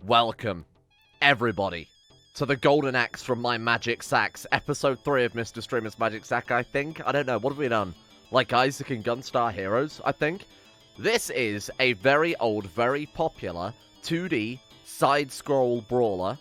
Welcome, everybody, to the Golden Axe from my Magic Sacks, episode 3 of Mr. Streamer's Magic Sack, I think. I don't know, what have we done? Like Isaac and Gunstar Heroes, I think. This is a very old, very popular 2D side-scroll brawler,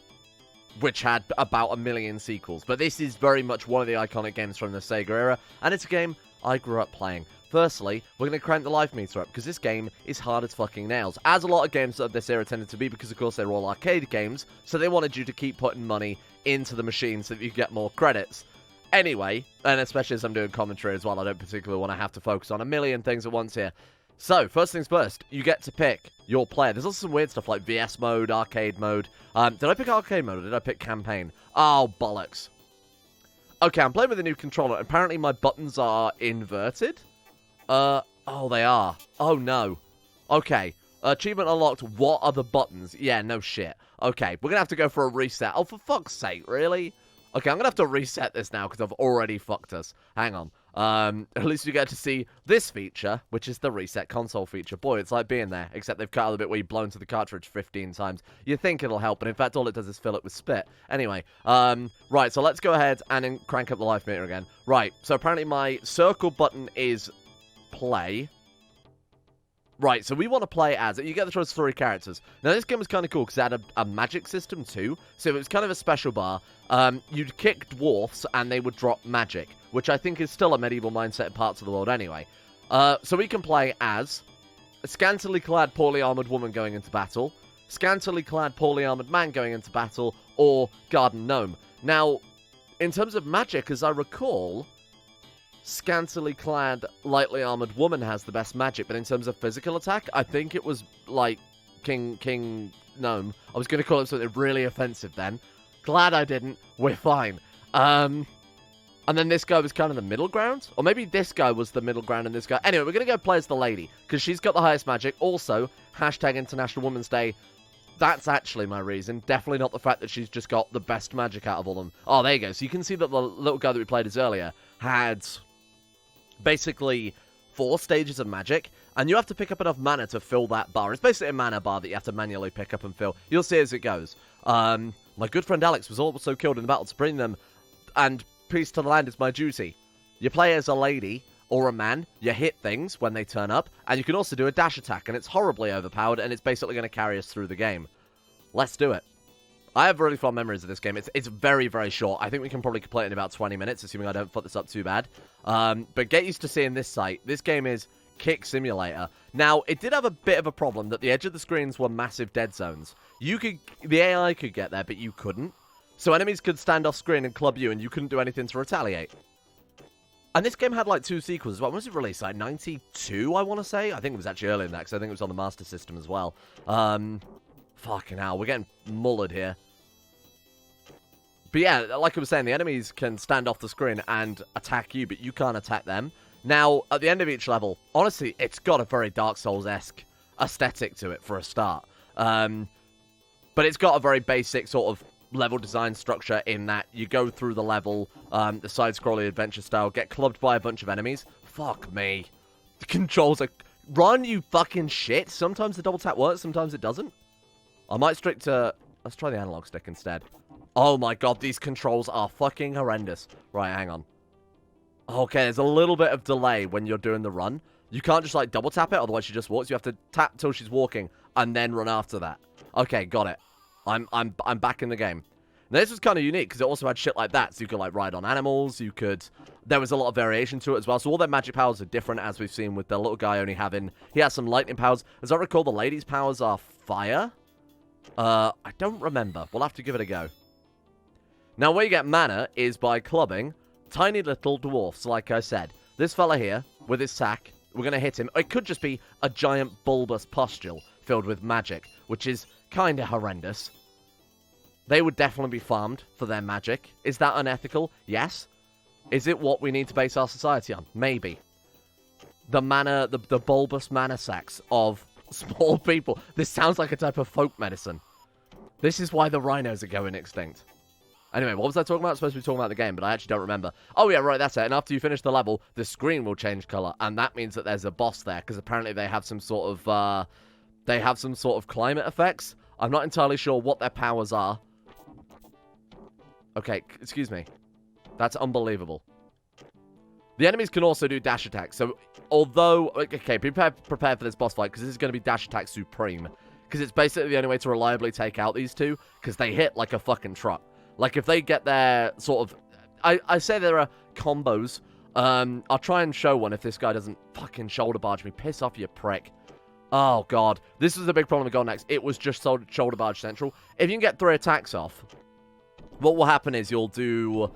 which had about 1 million sequels. But this is very much one of the iconic games from the Sega era, and it's a game I grew up playing. Firstly, we're going to crank the life meter up, because this game is hard as fucking nails. As a lot of games of this era tended to be, because of course they were all arcade games, so they wanted you to keep putting money into the machine so that you get more credits. Anyway, and especially as I'm doing commentary as well, I don't particularly want to have to focus on 1 million things at once here. So, first things first, you get to pick your player. There's also some weird stuff like VS mode, arcade mode. Did I pick arcade mode or did I pick campaign? Oh, bollocks. Okay, I'm playing with a new controller. Apparently my buttons are inverted. Oh, they are. Oh, no. Okay. Achievement unlocked. What are the buttons? Yeah, no shit. Okay, we're gonna have to go for a reset. Oh, for fuck's sake, really? Okay, I'm gonna have to reset this now because I've already fucked us. Hang on. At least you get to see this feature, which is the reset console feature. Boy, it's like being there, except they've cut out the bit where you blow into the cartridge 15 times. You think it'll help, but in fact, all it does is fill it with spit. Anyway, right, so let's go ahead and then crank up the life meter again. Right, so apparently my circle button is play. Right, so we want to play as... You get the choice of 3 characters. Now, this game was kind of cool because it had a magic system too. So it was kind of a special bar. You'd kick dwarfs and they would drop magic, which I think is still a medieval mindset in parts of the world anyway. So we can play as a scantily clad, poorly armored woman going into battle, scantily clad, poorly armored man going into battle, or garden gnome. Now, in terms of magic, as I recall... Scantily clad, lightly armored woman has the best magic, but in terms of physical attack, I think it was, like, King Gnome. I was going to call it something really offensive then. Glad I didn't. We're fine. And then this guy was kind of the middle ground? Or maybe this guy was the middle ground and this guy... Anyway, we're going to go play as the lady, because she's got the highest magic. Also, hashtag International Women's Day. That's actually my reason. Definitely not the fact that she's just got the best magic out of all of them. Oh, there you go. So you can see that the little guy that we played as earlier had... basically 4 stages of magic, and you have to pick up enough mana to fill that bar. It's basically a mana bar that you have to manually pick up and fill. You'll see as it goes. My good friend Alex was also killed in the battle to bring them, and peace to the land is my duty. You play as a lady or a man, you hit things when they turn up, and you can also do a dash attack, and it's horribly overpowered, and it's basically going to carry us through the game. Let's do it. I have really fond memories of this game. It's very, very short. I think we can probably complete it in about 20 minutes, assuming I don't fuck this up too bad. But get used to seeing this site. This game is Kick Simulator. Now, it did have a bit of a problem that the edge of the screens were massive dead zones. The AI could get there, but you couldn't. So enemies could stand off screen and club you, and you couldn't do anything to retaliate. And this game had like 2 sequels as well. When was it released? Like 92, I want to say? I think it was actually earlier than that, because I think it was on the Master System as well. Fucking hell, we're getting mullered here. But yeah, like I was saying, the enemies can stand off the screen and attack you, but you can't attack them. Now, at the end of each level, honestly, it's got a very Dark Souls-esque aesthetic to it for a start. But it's got a very basic sort of level design structure in that you go through the level, the side-scrolling adventure style, get clubbed by a bunch of enemies. Fuck me. The controls are... Run, you fucking shit. Sometimes the double tap works, sometimes it doesn't. I might stick to... Let's try the analog stick instead. Oh my god, these controls are fucking horrendous. Right, hang on. Okay, there's a little bit of delay when you're doing the run. You can't just, like, double tap it, otherwise she just walks. You have to tap till she's walking, and then run after that. Okay, got it. I'm back in the game. Now, this was kind of unique, because it also had shit like that. So you could, like, ride on animals, you could... There was a lot of variation to it as well. So all their magic powers are different, as we've seen with the little guy only having... He has some lightning powers. As I recall, the lady's powers are fire. I don't remember. We'll have to give it a go. Now, where you get mana is by clubbing tiny little dwarfs, like I said. This fella here, with his sack, we're going to hit him. It could just be a giant bulbous pustule filled with magic, which is kind of horrendous. They would definitely be farmed for their magic. Is that unethical? Yes. Is it what we need to base our society on? Maybe. The mana, the bulbous mana sacks of small people. This sounds like a type of folk medicine. This is why the rhinos are going extinct. Anyway, what was I talking about? I was supposed to be talking about the game, but I actually don't remember. Oh, yeah, right, that's it. And after you finish the level, the screen will change color, and that means that there's a boss there, because apparently they have some sort of climate effects. I'm not entirely sure what their powers are. Okay, excuse me. That's unbelievable. The enemies can also do dash attacks, so although... Okay, be prepared for this boss fight, because this is going to be dash attack supreme. Because it's basically the only way to reliably take out these two, because they hit like a fucking truck. Like, if they get their sort of... I say there are combos. I'll try and show one if this guy doesn't fucking shoulder barge me. Piss off, you prick. Oh, God. This is a big problem with Golden Axe. It was just shoulder barge central. If you can get 3 attacks off, what will happen is you'll do...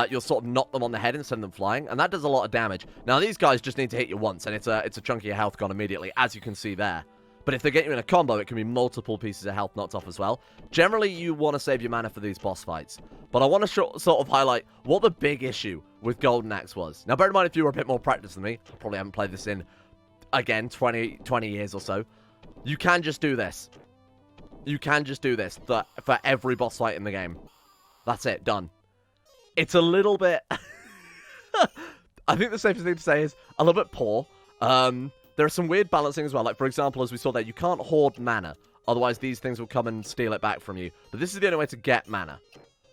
you'll sort of knock them on the head and send them flying, and that does a lot of damage. Now, these guys just need to hit you once, and it's a chunk of your health gone immediately, as you can see there. But if they get you in a combo, it can be multiple pieces of health knocked off as well. Generally, you want to save your mana for these boss fights. But I want to sort of highlight what the big issue with Golden Axe was. Now, bear in mind, if you were a bit more practiced than me, I probably haven't played this in, again, 20 years or so. You can just do this. You can just do this for every boss fight in the game. That's it. Done. It's a little bit... I think the safest thing to say is a little bit poor. There are some weird balancing as well. Like, for example, as we saw there, you can't hoard mana. Otherwise, these things will come and steal it back from you. But this is the only way to get mana.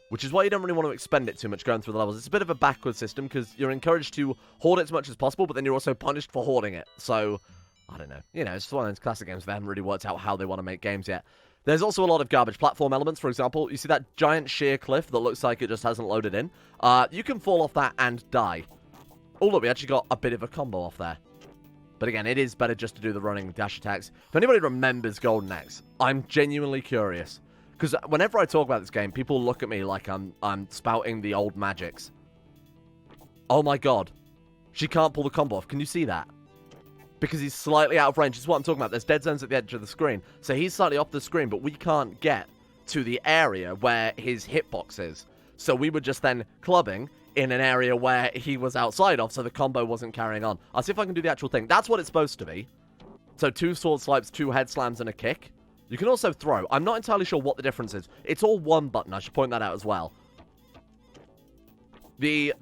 Which is why you don't really want to expend it too much going through the levels. It's a bit of a backward system, because you're encouraged to hoard it as much as possible, but then you're also punished for hoarding it. So, I don't know. You know, it's just one of those classic games. They haven't really worked out how they want to make games yet. There's also a lot of garbage platform elements. For example, you see that giant sheer cliff that looks like it just hasn't loaded in? You can fall off that and die. Oh, look, we actually got a bit of a combo off there. But again, it is better just to do the running dash attacks. If anybody remembers Golden Axe, I'm genuinely curious. Because whenever I talk about this game, people look at me like I'm spouting the old magics. Oh my god. She can't pull the combo off. Can you see that? Because he's slightly out of range. This is what I'm talking about. There's dead zones at the edge of the screen. So he's slightly off the screen, but we can't get to the area where his hitbox is. So we were just then clubbing in an area where he was outside of, so the combo wasn't carrying on. I'll see if I can do the actual thing. That's what it's supposed to be. So 2 sword swipes, 2 head slams, and a kick. You can also throw. I'm not entirely sure what the difference is. It's all one button. I should point that out as well. The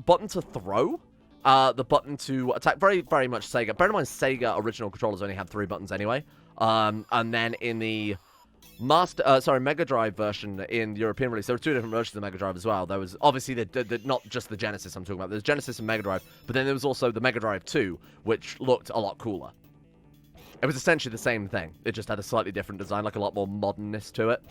button to throw, the button to attack, very, very much Sega. Bear in mind, Sega original controllers only had 3 buttons anyway. And then in the Megadrive version in the European release, there were 2 different versions of Megadrive as well. There was obviously not just the Genesis I'm talking about. There's Genesis and Megadrive, but then there was also the Megadrive 2, which looked a lot cooler. It was essentially the same thing. It just had a slightly different design, like a lot more modernness to it.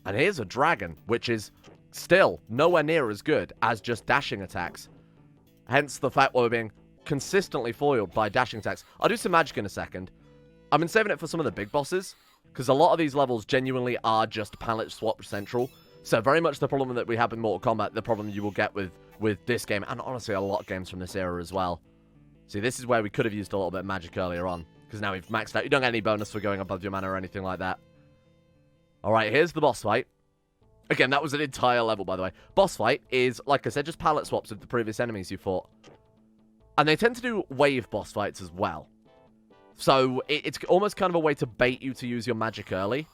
And here's a dragon, which is still nowhere near as good as just dashing attacks. Hence the fact why we're being consistently foiled by dashing attacks. I'll do some magic in a second. I've been saving it for some of the big bosses, because a lot of these levels genuinely are just palette swap central. So very much the problem that we have in Mortal Kombat, the problem you will get with this game, and honestly a lot of games from this era as well. See, this is where we could have used a little bit of magic earlier on, because now we've maxed out. You don't get any bonus for going above your mana or anything like that. Alright, here's the boss fight. Again, that was an entire level, by the way. Boss fight is, like I said, just palette swaps of the previous enemies you fought. And they tend to do wave boss fights as well. So, it's almost kind of a way to bait you to use your magic early.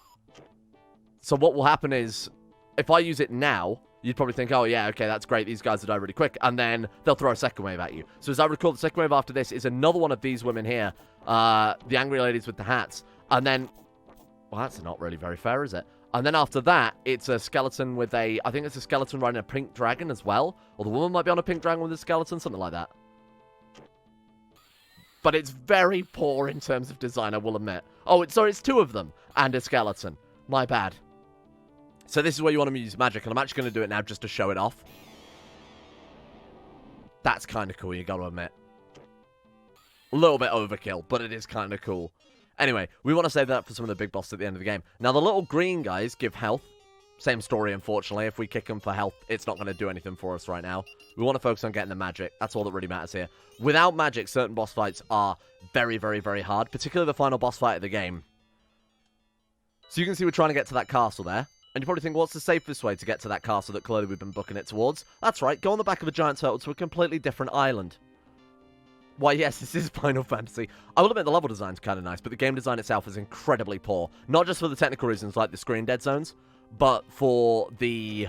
So what will happen is, if I use it now, you'd probably think, oh yeah, okay, that's great, these guys will die really quick, and then they'll throw a second wave at you. So as I recall, the second wave after this is another one of these women here, the angry ladies with the hats, and then, well, that's not really very fair, is it? And then after that, it's a skeleton with I think it's a skeleton riding a pink dragon as well, or the woman might be on a pink dragon with a skeleton, something like that. But it's very poor in terms of design, I will admit. Oh, sorry, it's 2 of them, and a skeleton. My bad. So this is where you want to use magic, and I'm actually going to do it now just to show it off. That's kind of cool, you got to admit. A little bit overkill, but it is kind of cool. Anyway, we want to save that for some of the big bosses at the end of the game. Now, the little green guys give health. Same story, unfortunately. If we kick them for health, it's not going to do anything for us right now. We want to focus on getting the magic. That's all that really matters here. Without magic, certain boss fights are very, very, very hard, particularly the final boss fight of the game. So you can see we're trying to get to that castle there. And you probably think, what's the safest way to get to that castle that clearly we've been booking it towards? That's right, go on the back of a giant turtle to a completely different island. Why, yes, this is Final Fantasy. I will admit the level design's kind of nice, but the game design itself is incredibly poor. Not just for the technical reasons like the screen dead zones, but for the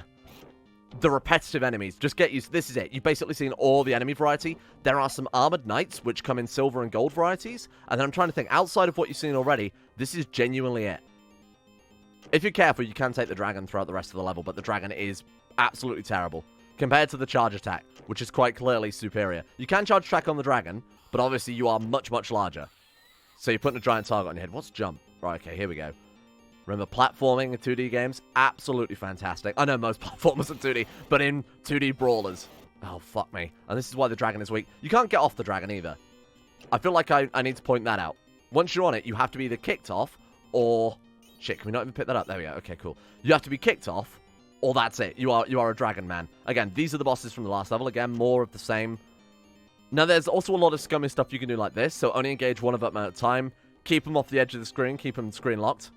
the repetitive enemies. Just get used. This is it. You've basically seen all the enemy variety. There are some armored knights, which come in silver and gold varieties. And then I'm trying to think, outside of what you've seen already, this is genuinely it. If you're careful, you can take the dragon throughout the rest of the level, but the dragon is absolutely terrible compared to the charge attack, which is quite clearly superior. You can charge attack on the dragon, but obviously you are much, much larger. So you're putting a giant target on your head. What's jump? Right, okay, here we go. Remember, platforming in 2D games, absolutely fantastic. I know most platformers are 2D, but in 2D brawlers, oh, fuck me. And this is why the dragon is weak. You can't get off the dragon either. I feel like I need to point that out. Once you're on it, you have to be either kicked off or... Shit, can we not even pick that up? There we go. Okay, cool. You have to be kicked off, or that's it. You are a dragon man. Again, these are the bosses from the last level. Again, more of the same. Now, there's also a lot of scummy stuff you can do like this, so only engage one of them at a time. Keep them off the edge of the screen. Keep them screen locked.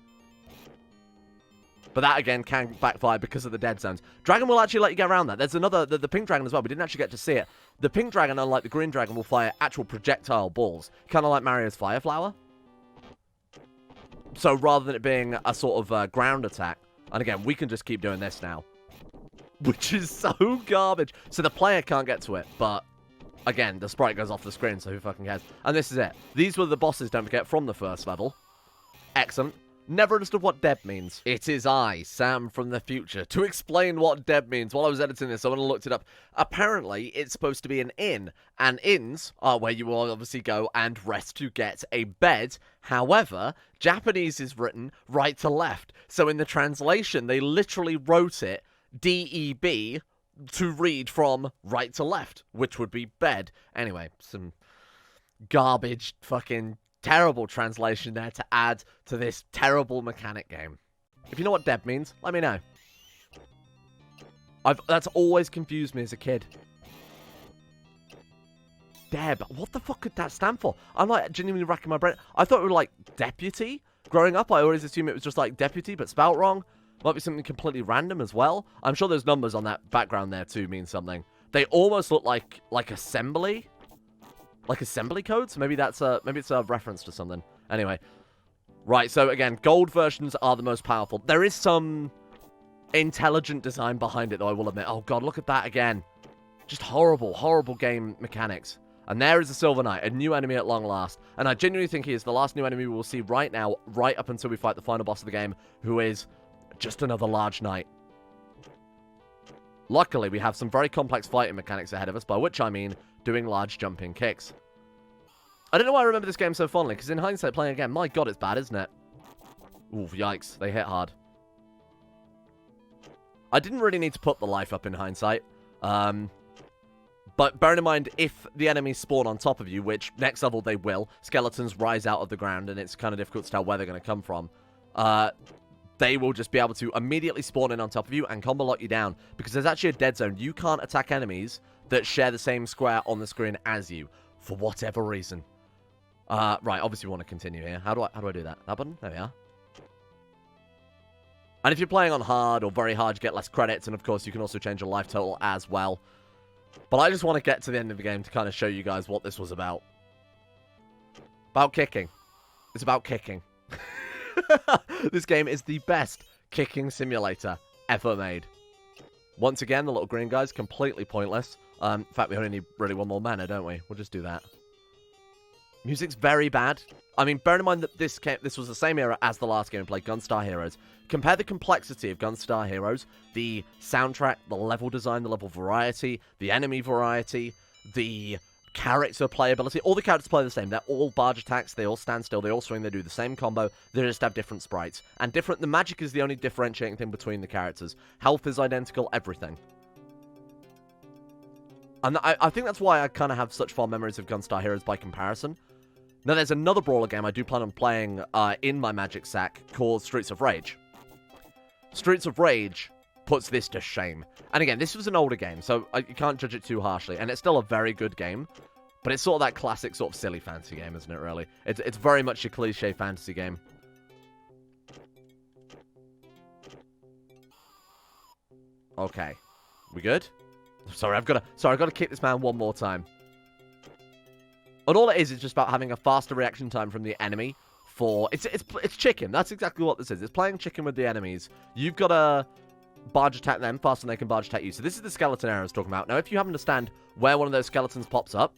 But that, again, can backfire because of the dead zones. Dragon will actually let you get around that. There's another, the pink dragon as well. We didn't actually get to see it. The pink dragon, unlike the green dragon, will fire actual projectile balls. Kind of like Mario's Fire Flower. So rather than it being a sort of ground attack, and again, we can just keep doing this now. Which is so garbage. So the player can't get to it, but again, the sprite goes off the screen, so who fucking cares? And this is it. These were the bosses, don't forget, from the first level. Excellent. Never understood what Deb means. It is I, Sam from the future, to explain what Deb means. While I was editing this, I went and looked it up. Apparently, it's supposed to be an inn, and inns are where you will obviously go and rest to get a bed. However, Japanese is written right to left. So in the translation, they literally wrote it D-E-B to read from right to left, which would be bed. Anyway, some garbage fucking terrible translation there to add to this terrible mechanic game. If you know what Deb means, let me know. That's always confused me as a kid. Deb, what the fuck could that stand for? I'm like genuinely racking my brain. I thought it was like deputy. Growing up, I always assumed it was just like deputy, but spelt wrong. Might be something completely random as well. I'm sure those numbers on that background there too mean something. They almost look like assembly. Like assembly codes? Maybe it's a reference to something. Anyway. Right, so again, gold versions are the most powerful. There is some intelligent design behind it, though, I will admit. Oh, God, look at that again. Just horrible, horrible game mechanics. And there is the Silver Knight, a new enemy at long last. And I genuinely think he is the last new enemy we will see right now, right up until we fight the final boss of the game, who is just another large knight. Luckily, we have some very complex fighting mechanics ahead of us, by which I mean doing large jumping kicks. I don't know why I remember this game so fondly, because in hindsight, playing again, my god, it's bad, isn't it? Ooh, yikes, they hit hard. I didn't really need to put the life up in hindsight. But bearing in mind, if the enemies spawn on top of you, which next level they will, skeletons rise out of the ground, and it's kind of difficult to tell where they're going to come from, they will just be able to immediately spawn in on top of you and combo lock you down, because there's actually a dead zone. You can't attack enemies that share the same square on the screen as you, for whatever reason. Right, obviously we want to continue here. How do I do that? That button? There we are. And if you're playing on hard or very hard, you get less credits, and of course you can also change your life total as well. But I just want to get to the end of the game to kind of show you guys what this was about. About kicking. It's about kicking. This game is the best kicking simulator ever made. Once again, the little green guy's completely pointless. In fact, we only need really one more mana, don't we? We'll just do that. Music's very bad. I mean, bear in mind that this was the same era as the last game we played, Gunstar Heroes. Compare the complexity of Gunstar Heroes, the soundtrack, the level design, the level variety, the enemy variety, the character playability. All the characters play the same. They're all barge attacks. They all stand still. They all swing. They do the same combo. They just have different sprites. And the magic is the only differentiating thing between the characters. Health is identical. Everything. And I think that's why I kind of have such fond memories of Gunstar Heroes by comparison. Now, there's another brawler game I do plan on playing in my Magic Sack called Streets of Rage. Streets of Rage puts this to shame. And again, this was an older game, so you can't judge it too harshly. And it's still a very good game. But it's sort of that classic sort of silly fantasy game, isn't it, really? It's very much a cliche fantasy game. Okay. We good? Sorry, I've got to kick this man one more time. And all it is just about having a faster reaction time from the enemy for... It's chicken. That's exactly what this is. It's playing chicken with the enemies. You've got to barge attack them faster than they can barge attack you. So this is the skeleton area I was talking about. Now, if you happen to stand where one of those skeletons pops up,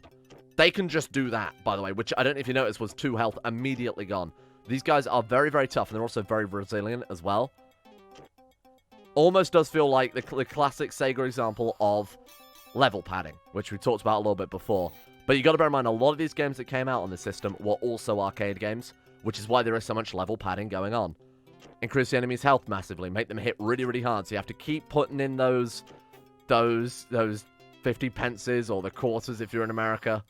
they can just do that, by the way, which I don't know if you noticed was 2 health immediately gone. These guys are very, very tough, and they're also very resilient as well. Almost does feel like the classic Sega example of level padding, which we talked about a little bit before. But you got to bear in mind, a lot of these games that came out on this system were also arcade games, which is why there is so much level padding going on. Increase the enemy's health massively, make them hit really, really hard, so you have to keep putting in those 50 pences or the quarters if you're in America.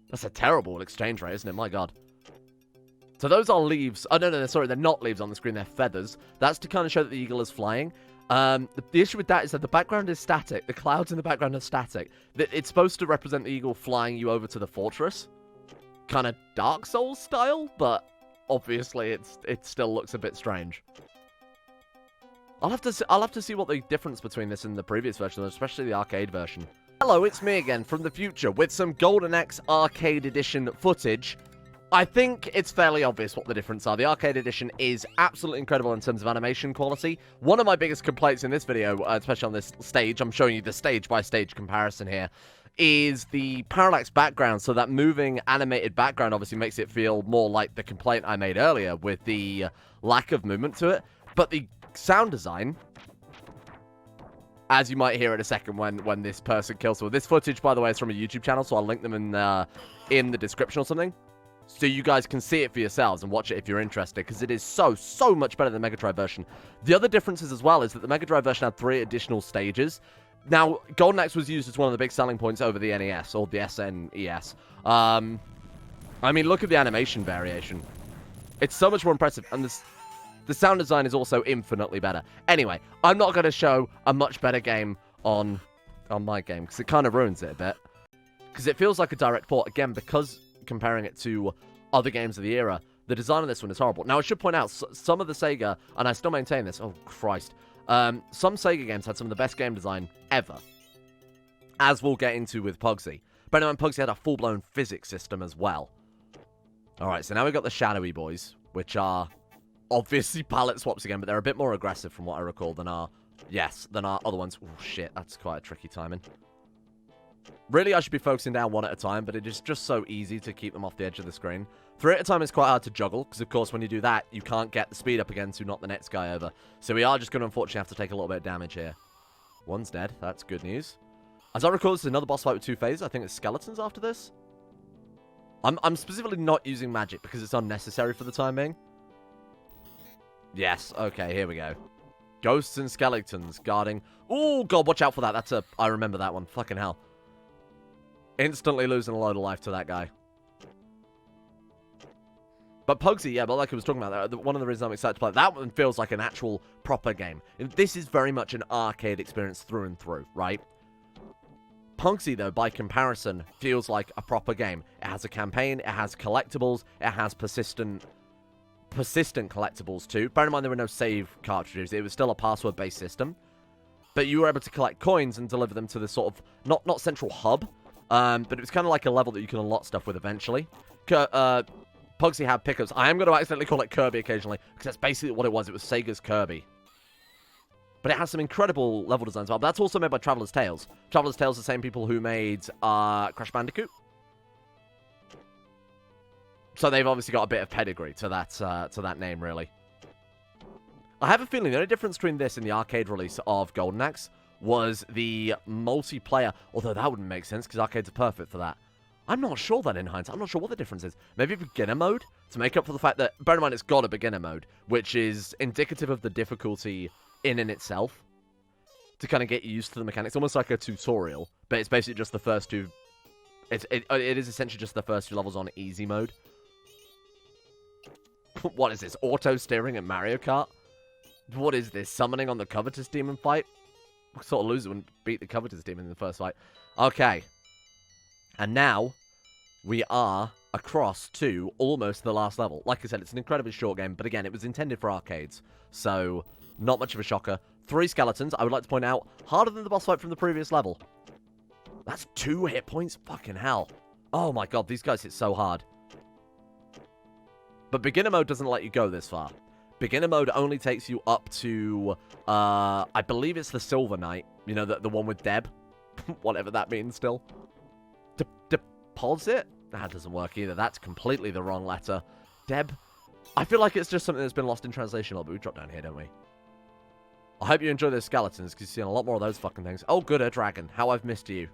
That's a terrible exchange rate, isn't it? My God. So those are leaves. Oh, no, sorry, they're not leaves on the screen. They're feathers. That's to kind of show that the eagle is flying. The issue with that is that the background is static. The clouds in the background are static. It's supposed to represent the eagle flying you over to the fortress. Kind of Dark Souls style, but obviously it still looks a bit strange. I'll have to see what the difference between this and the previous version, especially the arcade version. Hello, it's me again from the future with some Golden Axe Arcade Edition footage. I think it's fairly obvious what the difference are. The Arcade Edition is absolutely incredible in terms of animation quality. One of my biggest complaints in this video, especially on this stage, I'm showing you the stage-by-stage comparison here, is the parallax background. So that moving animated background obviously makes it feel more like the complaint I made earlier with the lack of movement to it. But the sound design, as you might hear in a second when this person kills someone. This footage, by the way, is from a YouTube channel, so I'll link them in the description or something, so you guys can see it for yourselves and watch it if you're interested, because it is so much better than the Megadrive version. The other differences as well is that the Megadrive version had 3 additional stages. Now, Golden Axe was used as one of the big selling points over the NES, or the SNES. I mean, look at the animation variation. It's so much more impressive, and the sound design is also infinitely better. Anyway, I'm not going to show a much better game on my game, because it kind of ruins it a bit. Because it feels like a direct port, again, because comparing it to other games of the era, the design of this one is horrible. Now, I should point out, some of the Sega, and I still maintain this, oh, Christ, some Sega games had some of the best game design ever, as we'll get into with Pugsy. But anyway, Pugsy had a full-blown physics system as well. Alright, so now we've got the shadowy boys, which are obviously palette swaps again, but they're a bit more aggressive from what I recall than our other ones. Oh, shit, that's quite a tricky timing. Really, I should be focusing down one at a time, but it is just so easy to keep them off the edge of the screen. 3 at a time is quite hard to juggle, because of course when you do that, you can't get the speed up again to knock the next guy over. So we are just going to unfortunately have to take a little bit of damage here. One's dead, that's good news. As I recall, this is another boss fight with 2 phases. I think it's skeletons after this. I'm specifically not using magic, because it's unnecessary for the time being. Yes, okay, here we go. Ghosts and skeletons guarding. Oh, God, watch out for that. I remember that one. Fucking hell. Instantly losing a load of life to that guy. But Pugsy, yeah, but like I was talking about, one of the reasons I'm excited to play, that one feels like an actual proper game. This is very much an arcade experience through and through, right? Pugsy, though, by comparison, feels like a proper game. It has a campaign, it has collectibles, it has persistent collectibles too. Bear in mind there were no save cartridges. It was still a password-based system. But you were able to collect coins and deliver them to the sort of, not central hub, but it was kind of like a level that you can unlock stuff with eventually. Pugsy had pickups. I am going to accidentally call it Kirby occasionally, because that's basically what it was. It was Sega's Kirby. But it has some incredible level designs as well. But that's also made by Traveler's Tales. Traveler's Tales are the same people who made Crash Bandicoot. So they've obviously got a bit of pedigree to that name, really. I have a feeling the only difference between this and the arcade release of Golden Axe was the multiplayer, although that wouldn't make sense because arcades are perfect for that. I'm not sure that in hindsight. I'm not sure what the difference is. Maybe beginner mode to make up for the fact that, bear in mind, it's got a beginner mode, which is indicative of the difficulty in itself to kind of get used to the mechanics. Almost like a tutorial, but it's basically just the first 2. It is essentially just the first 2 levels on easy mode. What is this? Auto steering in Mario Kart? What is this? Summoning on the Covetous Demon fight? We'll sort of lose it when beat the Covetous Demon in the first fight. Okay. And now, we are across to almost the last level. Like I said, it's an incredibly short game, but again, it was intended for arcades. So, not much of a shocker. 3 skeletons, I would like to point out, harder than the boss fight from the previous level. That's 2 hit points? Fucking hell. Oh my god, these guys hit so hard. But beginner mode doesn't let you go this far. Beginner mode only takes you up to, I believe it's the Silver Knight. You know, the one with Deb. Whatever that means still. Deposit? That doesn't work either. That's completely the wrong letter. Deb? I feel like it's just something that's been lost in translation a lot, but we drop down here, don't we? I hope you enjoy those skeletons, because you're seeing a lot more of those fucking things. Oh, good, a dragon. How I've missed you.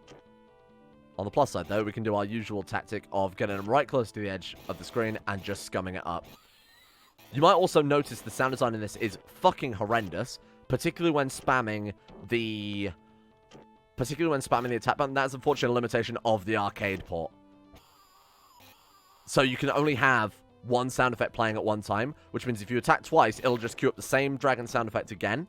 On the plus side, though, we can do our usual tactic of getting them right close to the edge of the screen and just scumming it up. You might also notice the sound design in this is fucking horrendous, particularly when spamming the attack button. That's unfortunately a limitation of the arcade port. So you can only have one sound effect playing at one time, which means if you attack twice, it'll just queue up the same dragon sound effect again,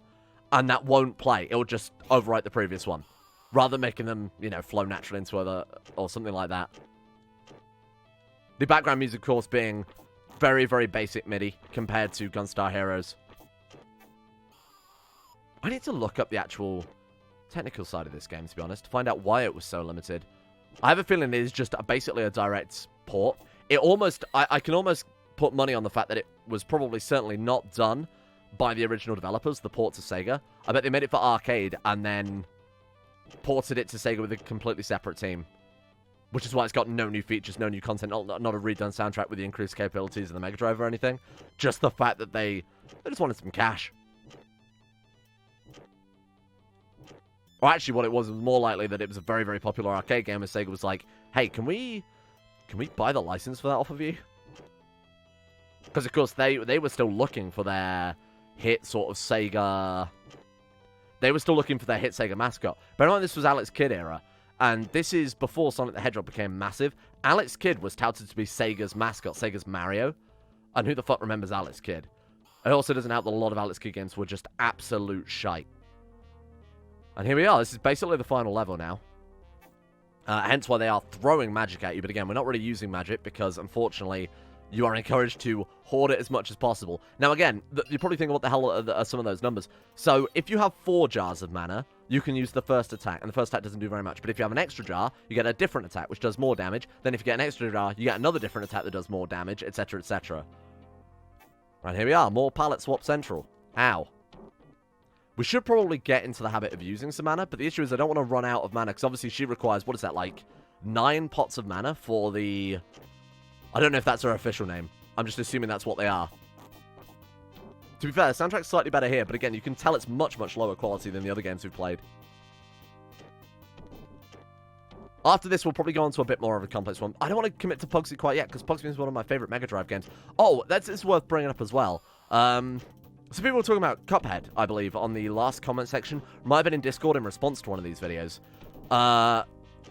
and that won't play. It'll just overwrite the previous one, rather than making them, you know, flow naturally into other, or something like that. The background music, of course, being very, very basic MIDI compared to Gunstar Heroes. I need to look up the actual technical side of this game, to be honest, to find out why it was so limited. I have a feeling it is just basically a direct port. It almost, I can almost put money on the fact that it was probably certainly not done by the original developers, the port to Sega. I bet they made it for arcade and then ported it to Sega with a completely separate team. Which is why it's got no new features, no new content, not a redone soundtrack with the increased capabilities of the Megadrive or anything. Just the fact that they just wanted some cash. Or actually what it was more likely that it was a very, very popular arcade game and Sega was like, hey, can we buy the license for that off of you? Because, of course, they were still looking for their hit sort of Sega... They were still looking for their hit Sega mascot. Bear in mind, this was Alex Kidd era. And this is before Sonic the Hedgehog became massive. Alex Kidd was touted to be Sega's mascot, Sega's Mario. And who the fuck remembers Alex Kidd? It also doesn't help that a lot of Alex Kidd games were just absolute shite. And here we are. This is basically the final level now. Hence why they are throwing magic at you. But again, we're not really using magic because, unfortunately, you are encouraged to hoard it as much as possible. Now, again, you're probably thinking, what the hell are some of those numbers? So, if you have 4 jars of mana, you can use the first attack. And the first attack doesn't do very much. But if you have an extra jar, you get a different attack, which does more damage. Then if you get an extra jar, you get another different attack that does more damage, etc., etc. And here we are. More palette swap central. Ow. We should probably get into the habit of using some mana, but the issue is I don't want to run out of mana, because obviously she requires, what is that, like 9 pots of mana for the... I don't know if that's her official name. I'm just assuming that's what they are. To be fair, the soundtrack's slightly better here, but again, you can tell it's much, much lower quality than the other games we've played. After this, we'll probably go on to a bit more of a complex one. I don't want to commit to Pugsy quite yet, because Pugsy is one of my favorite Megadrive games. Oh, it's worth bringing up as well. So people were talking about Cuphead, I believe, on the last comment section. Might have been in Discord in response to one of these videos.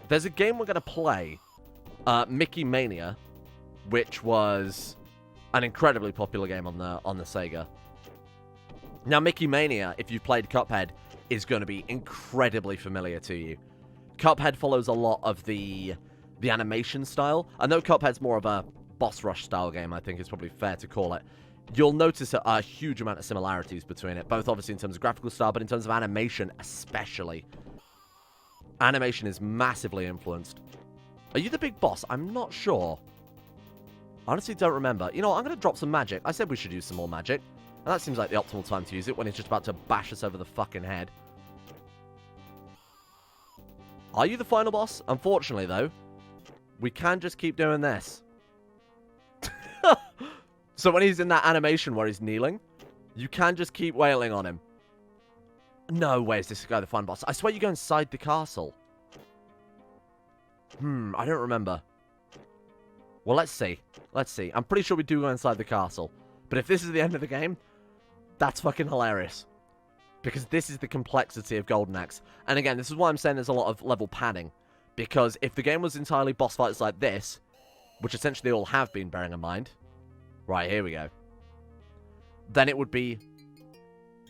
There's a game we're going to play, Mickey Mania, which was an incredibly popular game on the Sega. Now, Mickey Mania, if you've played Cuphead, is going to be incredibly familiar to you. Cuphead follows a lot of the animation style. I know Cuphead's more of a boss rush style game, I think it's probably fair to call it. You'll notice a huge amount of similarities between it, both obviously in terms of graphical style, but in terms of animation especially. Animation is massively influenced. Are you the big boss? I'm not sure. I honestly don't remember. You know what, I'm going to drop some magic. I said we should use some more magic. And that seems like the optimal time to use it when he's just about to bash us over the fucking head. Are you the final boss? Unfortunately, though, we can just keep doing this. So when he's in that animation where he's kneeling, you can just keep wailing on him. No way is this guy the final boss. I swear you go inside the castle. I don't remember. Well, let's see. Let's see. I'm pretty sure we do go inside the castle. But if this is the end of the game, that's fucking hilarious. Because this is the complexity of Golden Axe. And again, this is why I'm saying there's a lot of level padding. Because if the game was entirely boss fights like this, which essentially they all have been, bearing in mind. Right, here we go. Then it would be...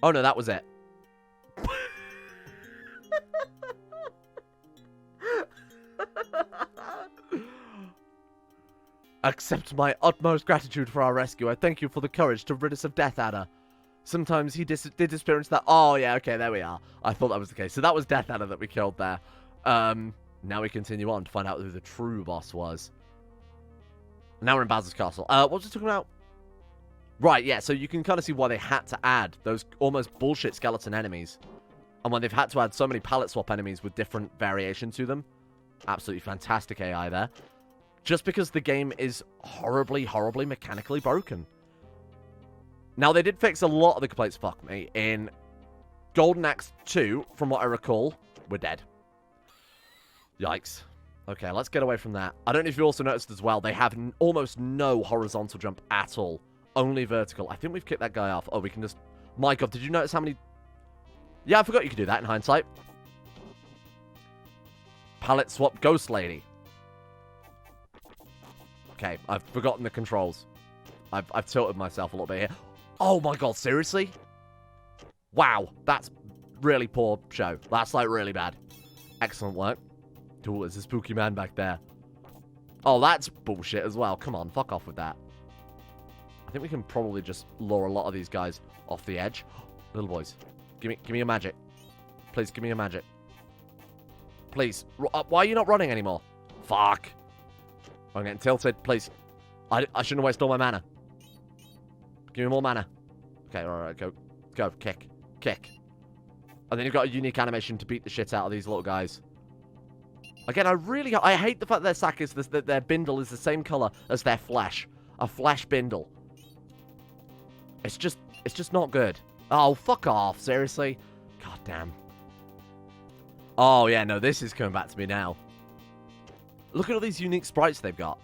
Oh no, that was it. Accept my utmost gratitude for our rescue. I thank you for the courage to rid us of Death Adder. Sometimes he did disappear into that... Oh, yeah, okay, there we are. I thought that was the case. So that was Death Adder that we killed there. Now we continue on to find out who the true boss was. Now we're in Bowser's Castle. What was I talking about? Right, yeah, so you can kind of see why they had to add those almost bullshit skeleton enemies. And when they've had to add so many palette swap enemies with different variation to them. Absolutely fantastic AI there. Just because the game is horribly, horribly mechanically broken. Now, they did fix a lot of the complaints, fuck me. In Golden Axe 2, from what I recall, we're dead. Yikes. Okay, let's get away from that. I don't know if you also noticed as well, they have almost no horizontal jump at all. Only vertical. I think we've kicked that guy off. Oh, we can just... My god, did you notice how many... Yeah, I forgot you could do that in hindsight. Palette swap ghost lady. Okay, I've forgotten the controls. I've tilted myself a little bit here. Oh my god, seriously? Wow, that's really poor show. That's, like, really bad. Excellent work. Oh, there's a spooky man back there. Oh, that's bullshit as well. Come on, fuck off with that. I think we can probably just lure a lot of these guys off the edge. Little boys, give me your magic. Please, give me your magic. Please. Why are you not running anymore? Fuck. I'm getting tilted. Please. I shouldn't have wasted all my mana. Give me more mana. Okay, alright, go. Go, kick. Kick. And then you've got a unique animation to beat the shit out of these little guys. Again, I hate the fact their sack is that their bindle is the same color as their flesh. A flesh bindle. It's just not good. Oh, fuck off. Seriously? God damn. Oh, yeah, no, this is coming back to me now. Look at all these unique sprites they've got.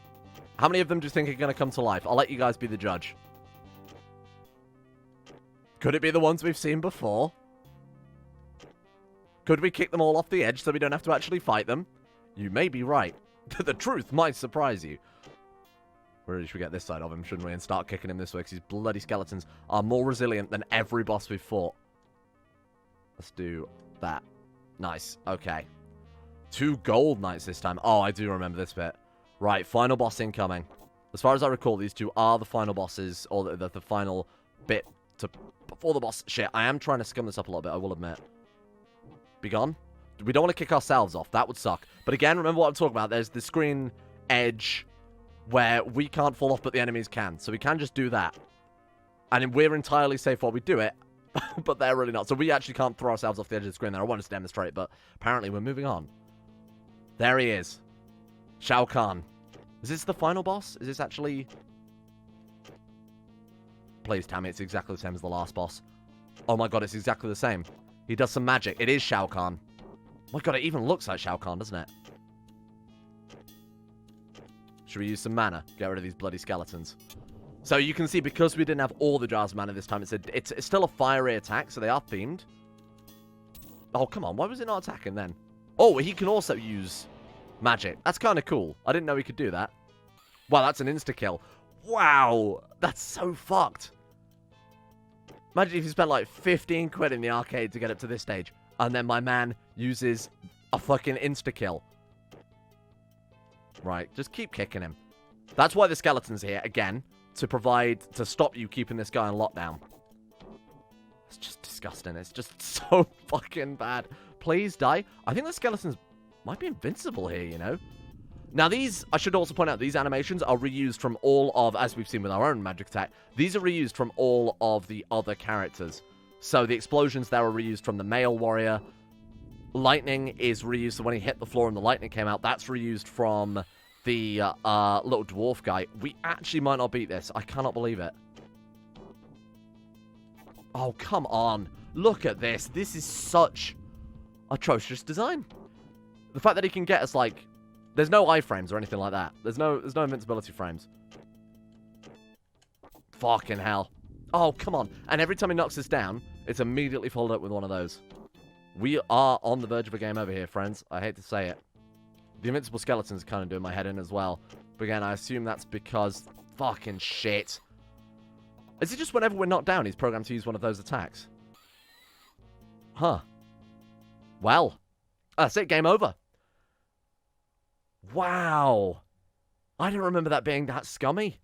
How many of them do you think are going to come to life? I'll let you guys be the judge. Could it be the ones we've seen before? Could we kick them all off the edge so we don't have to actually fight them? You may be right. The truth might surprise you. Where should we get this side of him, shouldn't we? And start kicking him this way, because these bloody skeletons are more resilient than every boss we've fought. Let's do that. Nice. Okay. 2 gold knights this time. Oh, I do remember this bit. Right, final boss incoming. As far as I recall, these two are the final bosses, or the final bit to before the boss. Shit, I am trying to scum this up a little bit, I will admit. Be gone. We don't want to kick ourselves off. That would suck. But again, remember what I'm talking about. There's the screen edge where we can't fall off, but the enemies can. So we can just do that. And we're entirely safe while we do it, but they're really not. So we actually can't throw ourselves off the edge of the screen there. I wanted to demonstrate, but apparently we're moving on. There he is. Shao Kahn. Is this the final boss? Is this actually... Please tell me it's exactly the same as the last boss. Oh my god, it's exactly the same. He does some magic. It is Shao Kahn. Oh my god, it even looks like Shao Kahn, doesn't it? Should we use some mana? Get rid of these bloody skeletons. So you can see, because we didn't have all the jars of mana this time, it's still a fiery attack, so they are themed. Oh, come on. Why was it not attacking then? Oh, he can also use magic. That's kind of cool. I didn't know he could do that. Wow, that's an insta-kill. Wow, that's so fucked. Imagine if you spent like 15 quid in the arcade to get up to this stage, and then my man uses a fucking insta-kill. Right, just keep kicking him. That's why the skeleton's here, again, to stop you keeping this guy on lockdown. It's just disgusting. It's just so fucking bad. Please die. I think the skeletons might be invincible here, you know? Now these, I should also point out, these animations are reused from all of, as we've seen with our own magic attack, these are reused from all of the other characters. So the explosions there are reused from the male warrior. Lightning is reused, so when he hit the floor and the lightning came out, that's reused from the little dwarf guy. We actually might not beat this. I cannot believe it. Oh, come on. Look at this. This is such atrocious design. The fact that he can get us, like... There's no iframes or anything like that. There's no invincibility frames. Fucking hell. Oh, come on. And every time he knocks us down, it's immediately followed up with one of those. We are on the verge of a game over here, friends. I hate to say it. The invincible skeletons are kind of doing my head in as well. But again, I assume that's because... Fucking shit. Is it just whenever we're knocked down, he's programmed to use one of those attacks? Huh. Well. That's it. Game over. Wow. I didn't remember that being that scummy.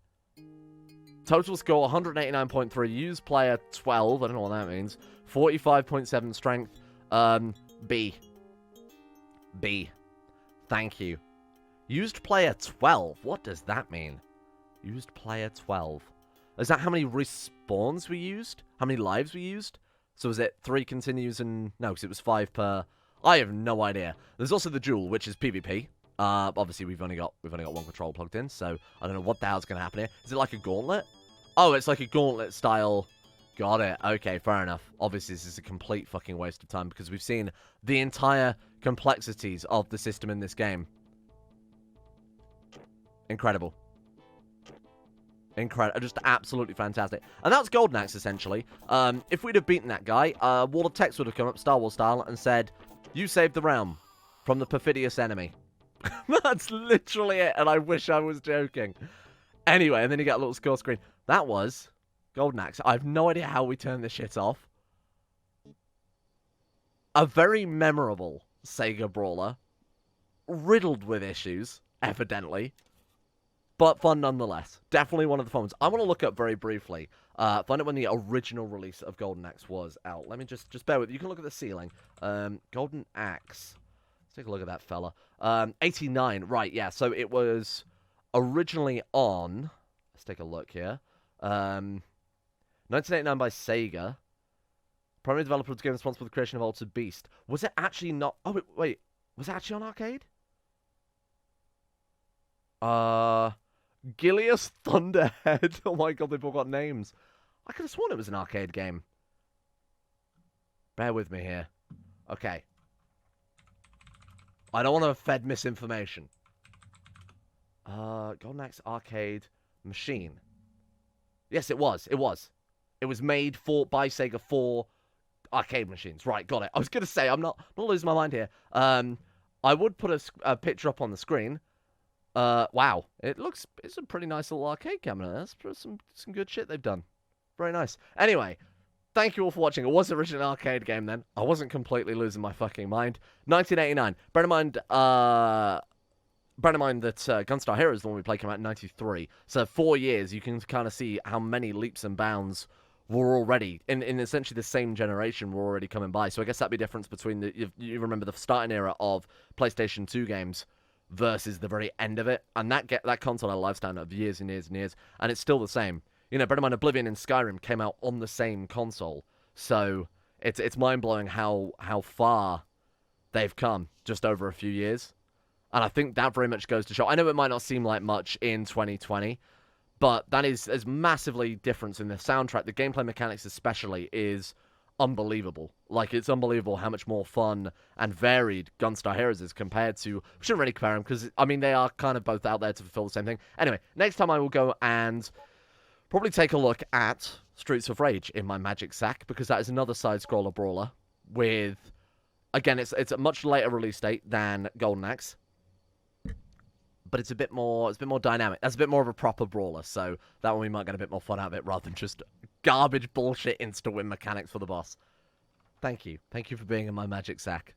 Total score 189.3. Used player 12. I don't know what that means. 45.7 strength. B. B. Thank you. Used player 12. What does that mean? Used player 12. Is that how many respawns we used? How many lives we used? So was it 3 continues and... No, because it was 5 per... I have no idea. There's also the duel, which is PvP. Obviously, we've only got one control plugged in, so I don't know what the hell's going to happen here. Is it like a gauntlet? Oh, it's like a gauntlet style... Got it. Okay, fair enough. Obviously, this is a complete fucking waste of time because we've seen the entire complexities of the system in this game. Incredible. Incredible. Just absolutely fantastic. And that's Golden Axe, essentially. If we'd have beaten that guy, wall of text would have come up, Star Wars style, and said, "You saved the realm from the perfidious enemy." That's literally it, and I wish I was joking. Anyway, and then you get a little score screen. That was... Golden Axe. I have no idea how we turn this shit off. A very memorable Sega brawler. Riddled with issues, evidently. But fun nonetheless. Definitely one of the fun ones. I want to look up very briefly. Find out when the original release of Golden Axe was out. Let me just bear with you. You can look at the ceiling. Golden Axe. Let's take a look at that fella. 89. Right, yeah. So it was originally on... Let's take a look here. 1989 by Sega. Primary developer of the game responsible for the creation of Altered Beast. Was it actually not... Oh, wait. Was it actually on arcade? Gilius Thunderhead. Oh my god, they've all got names. I could have sworn it was an arcade game. Bear with me here. Okay. I don't want to have fed misinformation. Golden Axe arcade machine. Yes, it was. It was. It was made by Sega for arcade machines. Right, got it. I was going to say, I'm not losing my mind here. I would put a picture up on the screen. Wow. It's a pretty nice little arcade cabinet. That's some good shit they've done. Very nice. Anyway, thank you all for watching. It was originally an arcade game then. I wasn't completely losing my fucking mind. 1989. Bear in mind that Gunstar Heroes, the one we played, came out in 93. So 4 years, you can kind of see how many leaps and bounds were already, in essentially the same generation, were already coming by. So I guess that'd be the difference between, you remember the starting era of PlayStation 2 games versus the very end of it. And that console had a lifespan of years and years and years. And it's still the same. You know, bear in mind, Oblivion and Skyrim came out on the same console. So it's mind-blowing how far they've come just over a few years. And I think that very much goes to show. I know it might not seem like much in 2020, but that is massively different in the soundtrack. The gameplay mechanics especially is unbelievable. Like, it's unbelievable how much more fun and varied Gunstar Heroes is compared to... We shouldn't really compare them because, I mean, they are kind of both out there to fulfill the same thing. Anyway, next time I will go and probably take a look at Streets of Rage in my Magic Sack, because that is another side-scroller brawler with... Again, it's a much later release date than Golden Axe. But it's a bit more dynamic. That's a bit more of a proper brawler, so that one we might get a bit more fun out of it rather than just garbage bullshit insta-win mechanics for the boss. Thank you. Thank you for being in my Magic Sack.